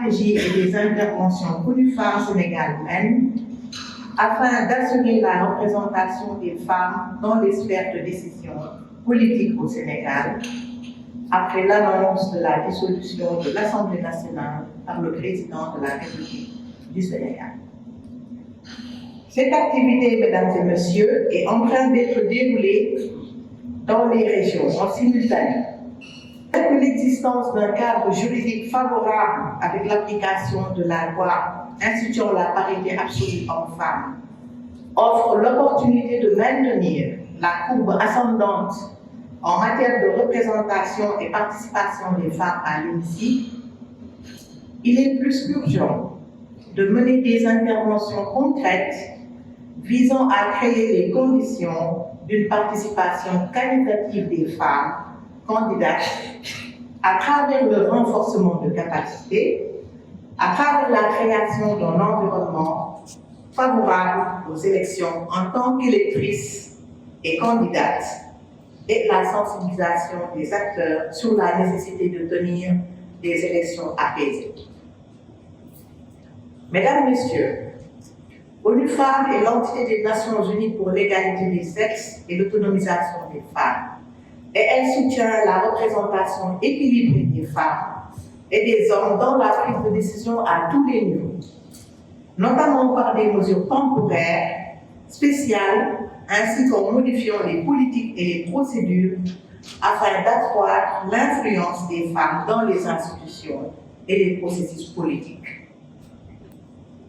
stratégies et des interventions qu'UNIFAR Sénégal mène afin d'assurer la représentation des femmes dans les sphères de décision politique au Sénégal, après l'annonce de la dissolution de l'Assemblée nationale par le président de la République du Sénégal. Cette activité, mesdames et messieurs, est en train d'être déroulée dans les régions en simultané. Que l'existence d'un cadre juridique favorable avec l'application de la loi instituant la parité absolue homme-femme offre l'opportunité de maintenir la courbe ascendante en matière de représentation et participation des femmes à l'hémicycle, il est plus qu'urgent de mener des interventions concrètes visant à créer les conditions d'une participation qualitative des femmes candidates à travers le renforcement de capacités, à travers la création d'un environnement favorable aux élections en tant qu'électrices et candidates, et la sensibilisation des acteurs sur la nécessité de tenir des élections apaisées. Mesdames, Messieurs, UNIFAR est l'entité des Nations Unies pour l'égalité des sexes et l'autonomisation des femmes, et elle soutient la représentation équilibrée des femmes et des hommes dans la prise de décision à tous les niveaux, notamment par des mesures temporaires, spéciales, ainsi qu'en modifiant les politiques et les procédures afin d'accroître l'influence des femmes dans les institutions et les processus politiques.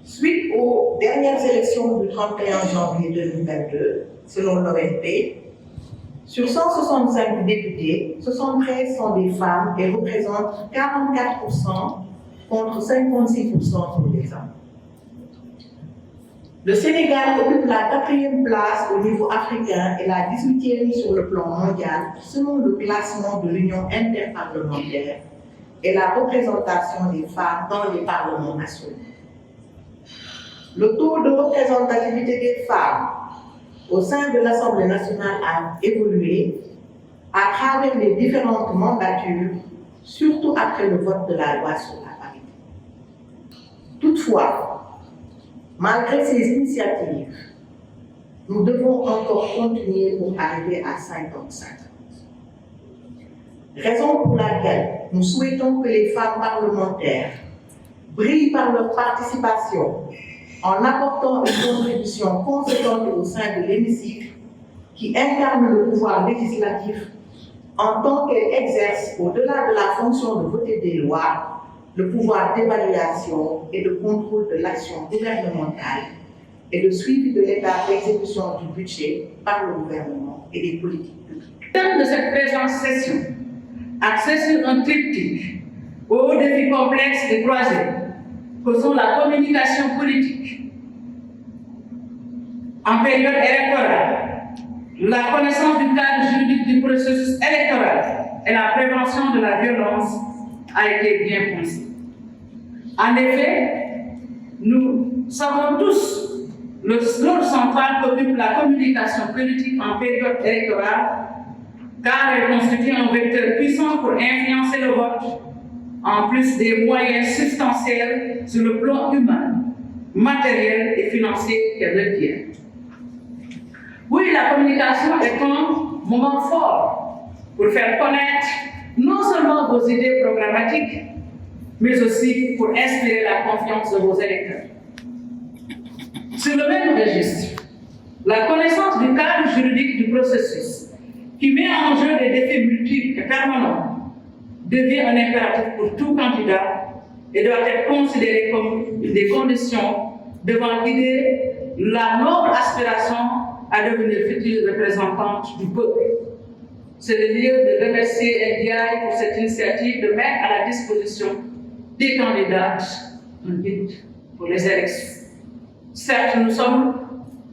Suite aux dernières élections du 31 janvier 2022, selon l'ONP, sur 165 députés, 73 sont des femmes et représentent 44% contre 56% pour les hommes. Le Sénégal occupe la 4e place au niveau africain et la 18e sur le plan mondial selon le classement de l'Union interparlementaire et la représentation des femmes dans les parlements nationaux. Le taux de représentativité des femmes au sein de l'Assemblée nationale a évolué à travers les différentes mandatures, surtout après le vote de la loi sur la parité. Toutefois, malgré ces initiatives, nous devons encore continuer pour arriver à 50-50. Raison pour laquelle nous souhaitons que les femmes parlementaires brillent par leur participation en apportant une contribution conséquente au sein de l'hémicycle qui incarne le pouvoir législatif en tant qu'elle exerce, au-delà de la fonction de voter des lois, le pouvoir d'évaluation et de contrôle de l'action gouvernementale et de suivi de l'état d'exécution du budget par le gouvernement et des politiques publiques. Le thème de cette présente session, axé sur un triptyque aux défis complexes et croisés, que sont la communication politique en période électorale, la connaissance du cadre juridique du processus électoral et la prévention de la violence a été bien pensée. En effet, nous savons tous le rôle central qu'occupe la communication politique en période électorale, car elle constitue un vecteur puissant pour influencer le vote, en plus des moyens substantiels sur le plan humain, matériel et financier qu'elle requiert. Oui, la communication est un moment fort pour faire connaître non seulement vos idées programmatiques, mais aussi pour inspirer la confiance de vos électeurs. Sur le même registre, la connaissance du cadre juridique du processus, qui met en jeu des défis multiples et permanents, devient un impératif pour tout candidat et doit être considéré comme une des conditions devant guider la noble aspiration à devenir future représentante du peuple. C'est le lieu de remercier NDI pour cette initiative de mettre à la disposition des candidats un guide pour les élections. Certes, nous sommes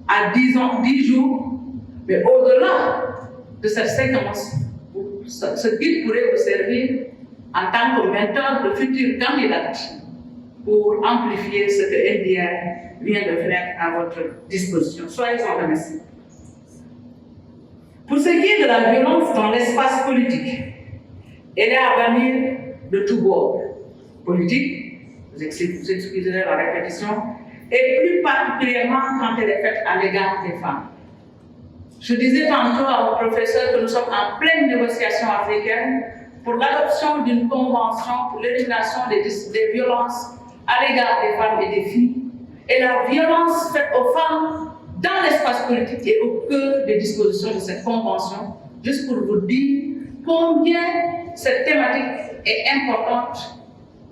à 10 jours, mais au-delà de cette séquence, ce guide pourrait vous servir en tant que mentor de futurs candidats pour amplifier ce que NDI vient de mettre à votre disposition. Soyez-en remerciés. Pour ce qui est de la violence dans l'espace politique, elle est à bannir de tous bords, politique, vous excuserez la répétition, et plus particulièrement quand elle est faite à l'égard des femmes. Je disais tantôt à mon professeur que nous sommes en pleine négociation africaine pour l'adoption d'une convention pour l'élimination des violences à l'égard des femmes et des filles, et la violence faite aux femmes dans l'espace politique est au cœur des dispositions de cette convention, juste pour vous dire combien cette thématique est importante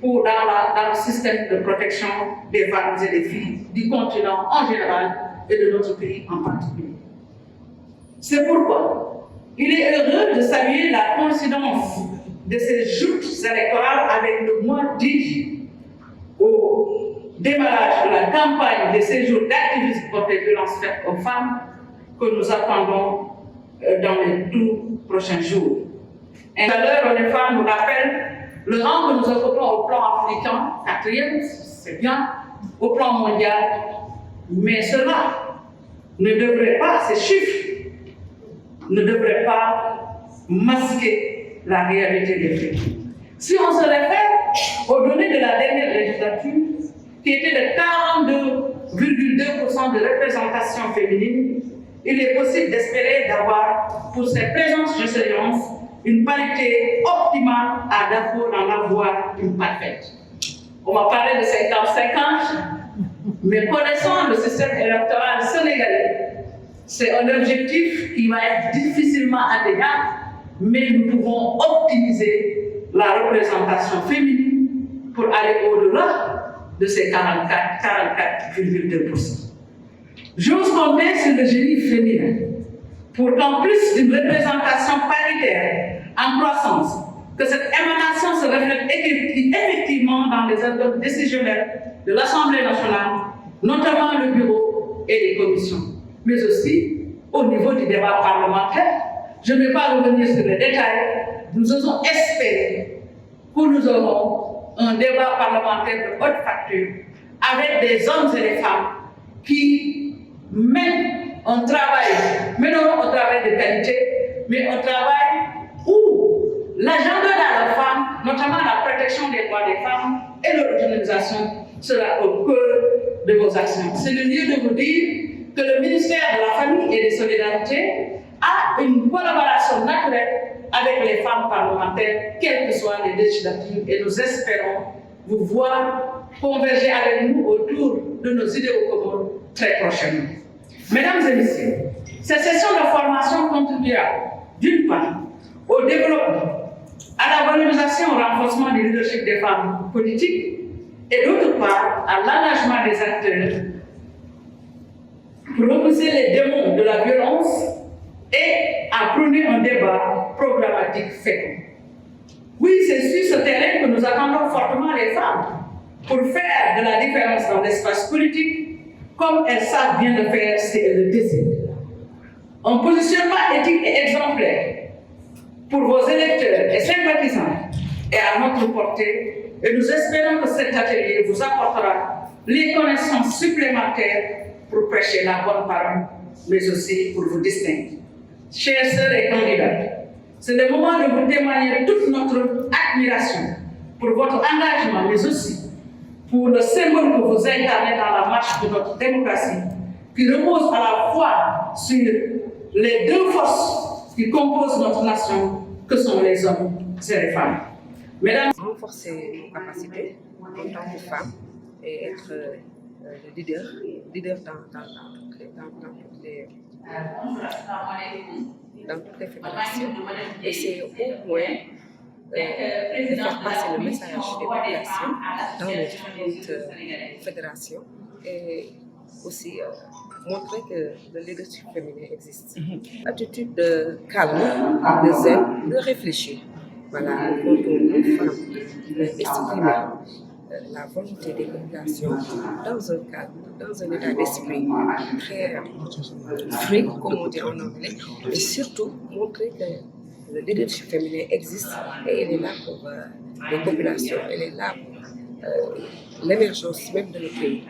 dans le système de protection des femmes et des filles du continent en général et de notre pays en particulier. C'est pourquoi il est heureux de saluer la coïncidence de ces joutes électorales avec le mois d'août au démarrage de la campagne de séjour d'activisme contre les violences faites aux femmes que nous attendons dans les tout prochains jours. Et à l'heure, les femmes nous rappellent le rang que nous occupons au plan africain, quatrième, c'est bien, au plan mondial, mais cela ne devrait pas, ces chiffres ne devraient pas masquer la réalité des faits. Si on se réfère aux données de la dernière législature, qui était de 42,2% de représentation féminine, il est possible d'espérer d'avoir, pour ces présences de séance, une parité optimale à Darfour dans la voie d'une parfaite. On m'a parlé de 50-50, mais connaissant le système électoral sénégalais, c'est un objectif qui va être difficilement atteignable, mais nous pouvons optimiser la représentation féminine pour aller au-delà de ces 44,2%. J'ose compter sur le génie féminin pour qu'en plus d'une représentation paritaire en croissance, que cette émanation se reflète effectivement dans les organes décisionnels de l'Assemblée nationale, notamment le bureau et les commissions, mais aussi au niveau du débat parlementaire. Je ne vais pas revenir sur les détails. Nous osons espérer que nous aurons un débat parlementaire de haute facture avec des hommes et des femmes qui mèneront un travail de qualité, mais un travail où l'agenda de la femme, notamment la protection des droits des femmes et leur autonomisation, sera au cœur de vos actions. C'est le lieu de vous dire que le ministère de la Famille et des Solidarités a une collaboration naturelle avec les femmes parlementaires, quelles que soient les législatives, et nous espérons vous voir converger avec nous autour de nos idéaux communs très prochainement. Mesdames et messieurs, cette session de formation contribuera d'une part au développement, à la valorisation et au renforcement du leadership des femmes politiques, et d'autre part à l'engagement des acteurs pour repousser les démons de la violence et à prôner un débat programmatique fécond. Oui, c'est sur ce terrain que nous attendons fortement les femmes pour faire de la différence dans l'espace politique, comme elles savent bien le faire si elles le désirent. Un positionnement éthique et exemplaire pour vos électeurs et sympathisants est à notre portée, et nous espérons que cet atelier vous apportera les connaissances supplémentaires pour prêcher la bonne parole, mais aussi pour vous distinguer. Chères sœurs et candidates, c'est le moment de vous témoigner toute notre admiration pour votre engagement, mais aussi pour le symbole que vous incarnez dans la marche de notre démocratie, qui repose à la fois sur les deux forces qui composent notre nation, que sont les hommes et les femmes. Mesdames, renforcer nos capacités en tant que femmes et être leader dans toutes les fédérations. Et c'est au moins de faire passer le message des populations dans les différentes fédérations et aussi montrer que le leadership féminin existe. Attitude de calme, de zèle, de réfléchir. Voilà, quand une femme exprime la volonté des populations dans un cadre, dans un état d'esprit très free, comme on dit en anglais, et surtout montrer que le leadership féminin existe et il est là pour les populations, il est là pour l'émergence même de notre pays.